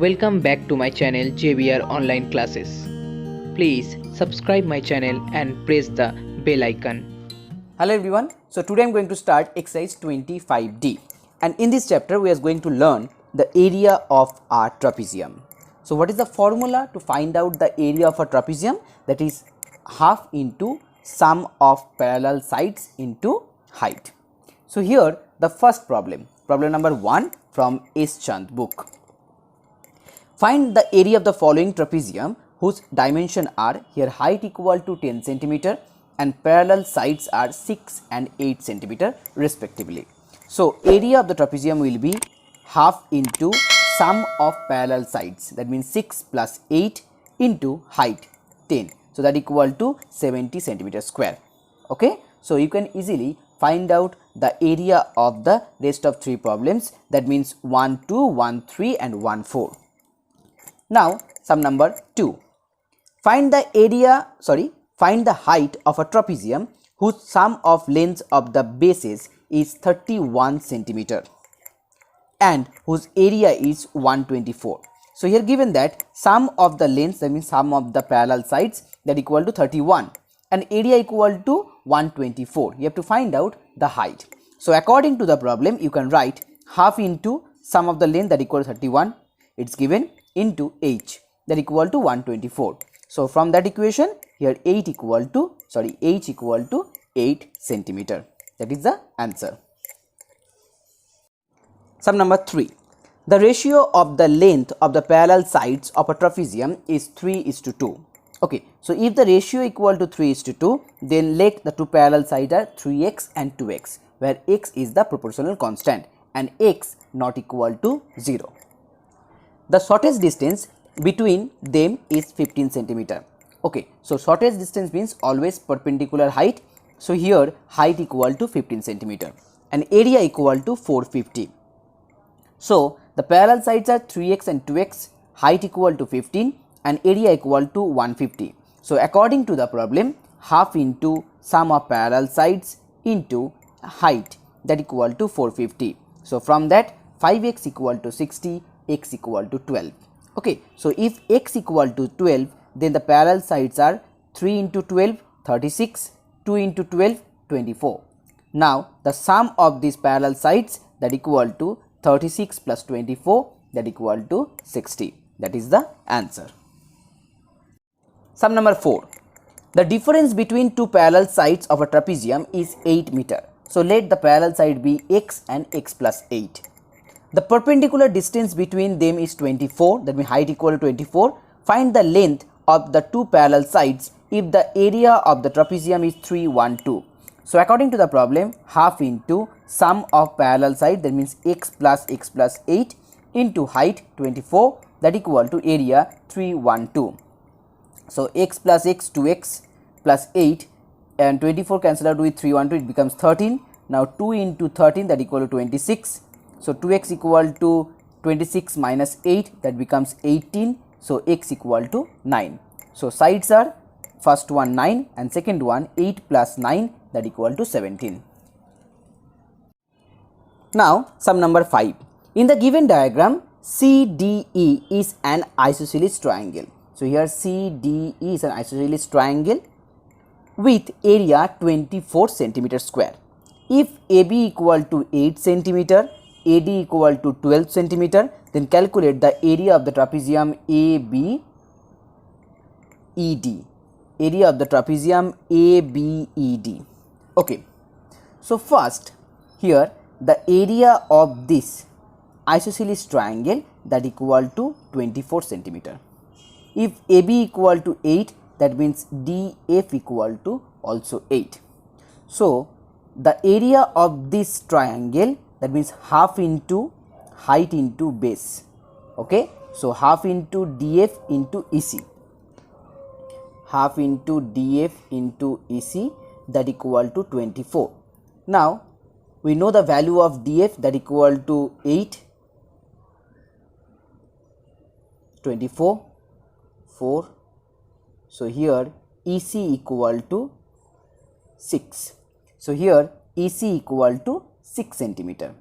Welcome back to my channel JBR Online Classes. Please subscribe my channel and press the bell icon. Hello everyone. So today I am going to start exercise 25D, and in this chapter we are going to learn the area of our trapezium. So what is the formula to find out the area of a trapezium? That is half into sum of parallel sides into height. So here the first problem number 1 from S. Chand book. Find the area of the following trapezium whose dimension are here height equal to 10 centimeter and parallel sides are 6 and 8 centimeter respectively. So area of the trapezium will be half into sum of parallel sides, that means 6 plus 8 into height 10. So that equal to 70 centimeter square. Okay. So you can easily find out the area of the rest of 3 problems, that means 1, 2, 1, 3 and 1, 4. Now sum number 2. Find the height of a trapezium whose sum of lengths of the bases is 31 centimeter and whose area is 124. So here given that sum of the lengths, that means sum of the parallel sides, that equal to 31 and area equal to 124. You have to find out the height. So according to the problem you can write half into sum of the length, that equal to 31, it's given, into h, that equal to 124. So from that equation here h equal to 8 centimeter. That is the answer. Sum number 3. The ratio of the length of the parallel sides of a trapezium is 3:2. Okay, so if the ratio equal to 3:2, then let the two parallel sides are 3x and 2x, where x is the proportional constant and x not equal to 0. The shortest distance between them is 15 centimeter. Okay, so shortest distance means always perpendicular height. So here height equal to 15 centimeter and area equal to 450. So the parallel sides are 3x and 2x, height equal to 15 and area equal to 150. So according to the problem, half into sum of parallel sides into height, that equal to 450. So from that 5x equal to 60, x equal to 12. Okay, so if x equal to 12, then the parallel sides are 3 into 12 36, 2 into 12 24. Now the sum of these parallel sides, that equal to 36 plus 24, that equal to 60. That is the answer. Sum number 4. The difference between two parallel sides of a trapezium is 8 meter. So let the parallel side be x and x plus 8. The perpendicular distance between them is 24, that means height equal to 24. Find the length of the two parallel sides if the area of the trapezium is 312. So according to the problem, half into sum of parallel side, that means x plus 8 into height 24, that equal to area 312. So x plus x 2x plus 8 and 24 cancel out with 312, it becomes 13. Now 2 into 13, that equal to 26. So 2x equal to 26 minus 8, that becomes 18. So x equal to 9. So sides are first one 9 and second one 8 plus 9, that equal to 17. Now sum number 5. In the given diagram, CDE is an isosceles triangle. So here CDE is an isosceles triangle with area 24 centimeter square. If AB equal to 8 centimeter, AD equal to 12 centimeter, then calculate the area of the trapezium ABED. Area of the trapezium ABED. Okay. So first here the area of this isosceles triangle, that equal to 24 centimeter. If AB equal to 8, that means DF equal to also 8. So the area of this triangle, that means half into height into base. Okay, so half into DF into EC, half into DF into EC, that equal to 24. Now we know the value of DF, that equal to 8, 24, 4. So here EC equal to 6. So here EC equal to 6 centimeter,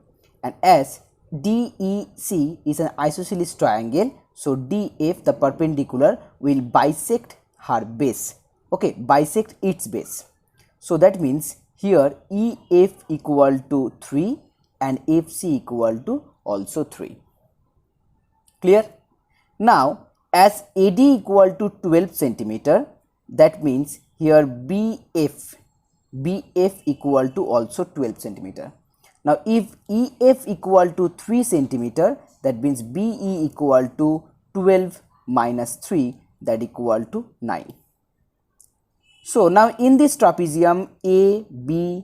and as DEC is an isosceles triangle, So DF, the perpendicular, will bisect her base. Okay, bisect its base. So that means here EF equal to 3 and FC equal to also 3. Clear? Now as AD equal to 12 centimeter, that means here BF equal to also 12 centimeter. Now if EF equal to 3 centimeter, that means BE equal to 12 minus 3, that equal to 9. So now in this trapezium ABED,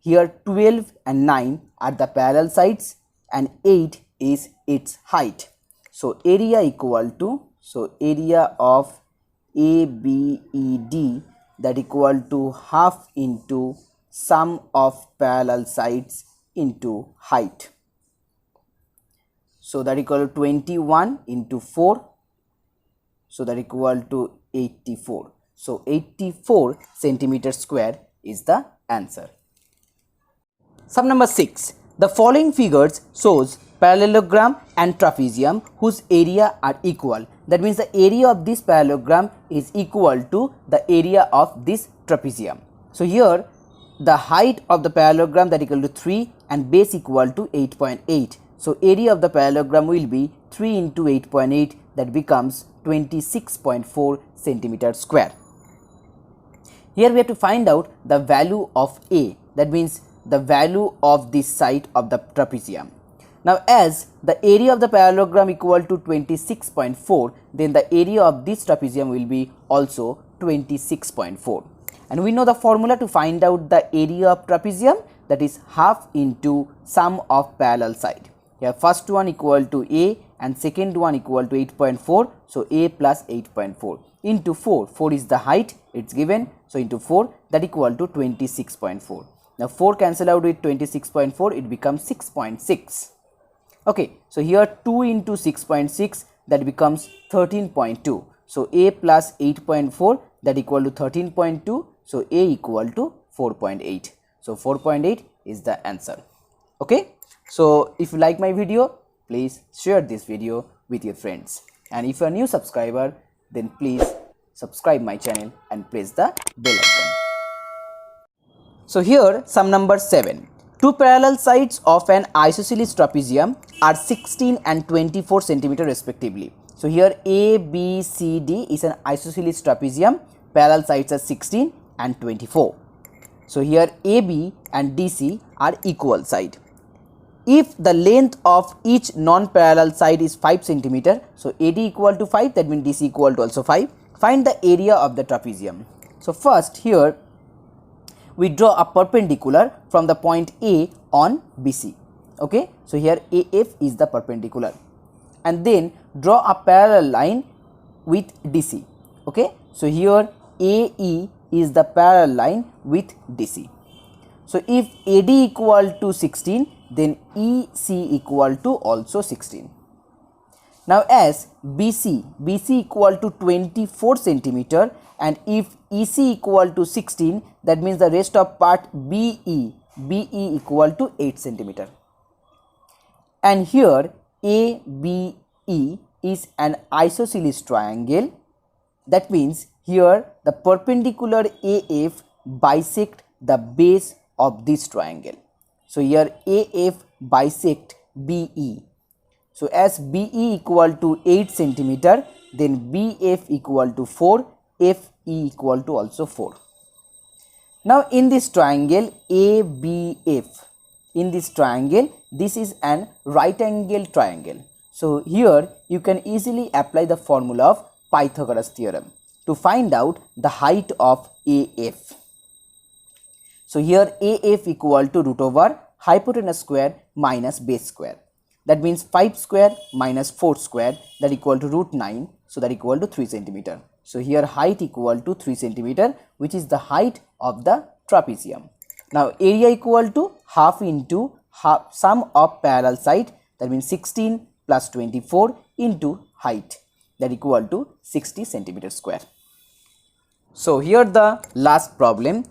here 12 and 9 are the parallel sides and 8 is its height. So area equal to, so area of ABED, that equal to half into sum of parallel sides into height. So that equal to 21 into 4, so that equal to 84. So 84 centimeter square is the answer. Sum number 6. The following figures shows parallelogram and trapezium whose area are equal. That means the area of this parallelogram is equal to the area of this trapezium. So here the height of the parallelogram, that equal to 3 and base equal to 8.8. So area of the parallelogram will be 3 into 8.8, that becomes 26.4 centimeter square. Here we have to find out the value of A, that means the value of this side of the trapezium. Now as the area of the parallelogram equal to 26.4, then the area of this trapezium will be also 26.4. And we know the formula to find out the area of trapezium, that is half into sum of parallel side. Here first one equal to A and second one equal to 8.4, so A plus 8.4 into 4, 4 is the height, it's given, so into 4, that equal to 26.4. Now 4 cancel out with 26.4, it becomes 6.6. Okay, so here 2 into 6.6, that becomes 13.2. So A plus 8.4, that equal to 13.2, so A equal to 4.8. So 4.8 is the answer. Okay, so if you like my video, please share this video with your friends, and if you are a new subscriber, then please subscribe my channel and press the bell icon. So here sum number 7. Two parallel sides of an isosceles trapezium are 16 and 24 centimeter respectively. So here ABCD is an isosceles trapezium, parallel sides are 16 and 24. So here AB and DC are equal side. If the length of each non-parallel side is 5 centimeter, so AD equal to 5, that means DC equal to also 5. Find the area of the trapezium. So first here we draw a perpendicular from the point A on BC. Okay, so here AF is the perpendicular, and then draw a parallel line with DC. Okay, so here AE is the parallel line with DC. So if AD equal to 16, then EC equal to also 16. Now as BC equal to 24 centimeter, and if EC equal to 16, that means the rest of part BE equal to 8 centimeter. And here ABE is an isosceles triangle, that means here the perpendicular AF bisect the base of this triangle. So here AF bisect BE. So as BE equal to 8 centimeter, then BF equal to 4, FE equal to also 4. Now in this triangle ABF, in this triangle, this is an right angle triangle. So here you can easily apply the formula of Pythagoras theorem to find out the height of AF. So here AF equal to root over hypotenuse square minus base square. That means 5 square minus 4 square, that equal to root 9. So that equal to 3 centimeter. So here height equal to 3 centimeter, which is the height of the trapezium. Now area equal to half into sum of parallel side, that means 16 plus 24 into height, that equal to 60 centimeter square. So here the last problem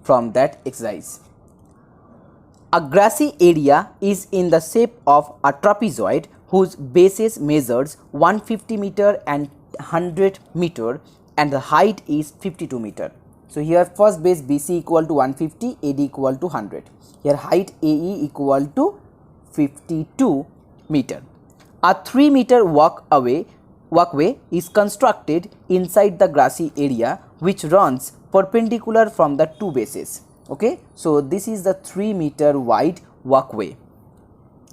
from that exercise. A grassy area is in the shape of a trapezoid whose bases measures 150 meter and 100 meter and the height is 52 meter. So here first base BC equal to 150, AD equal to 100. Here height AE equal to 52 meter. A 3 meter walkway is constructed inside the grassy area which runs perpendicular from the two bases. Okay, so this is the 3 meter wide walkway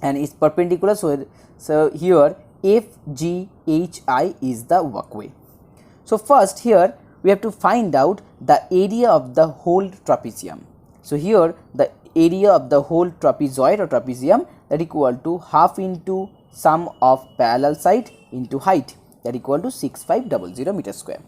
and is perpendicular. So here FGHI is the walkway. So first here we have to find out the area of the whole trapezium. So here the area of the whole trapezoid or trapezium, that equal to half into sum of parallel side into height, that equal to 6500 meter square.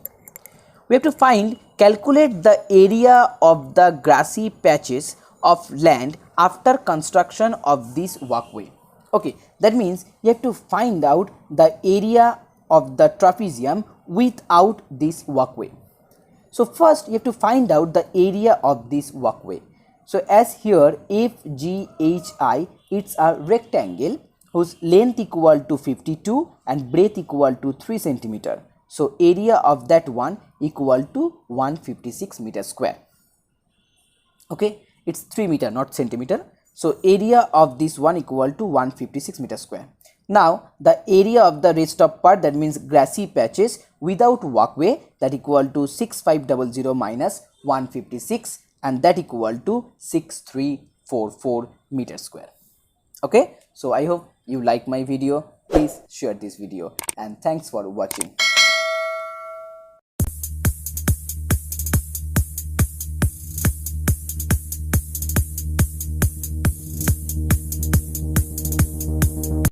We have to calculate the area of the grassy patches of land after construction of this walkway. Okay, that means you have to find out the area of the trapezium without this walkway. So first you have to find out the area of this walkway. So as here FGHI, it's a rectangle whose length equal to 52 and breadth equal to 3 centimeter. So area of that one equal to 156 meter square. Okay, it's 3 meter not centimeter. So area of this one equal to 156 meter square. Now the area of the rest of part, that means grassy patches without walkway, that equal to 6500 minus 156 and that equal to 6344 meter square. Okay, so I hope you like my video. Please share this video and thanks for watching.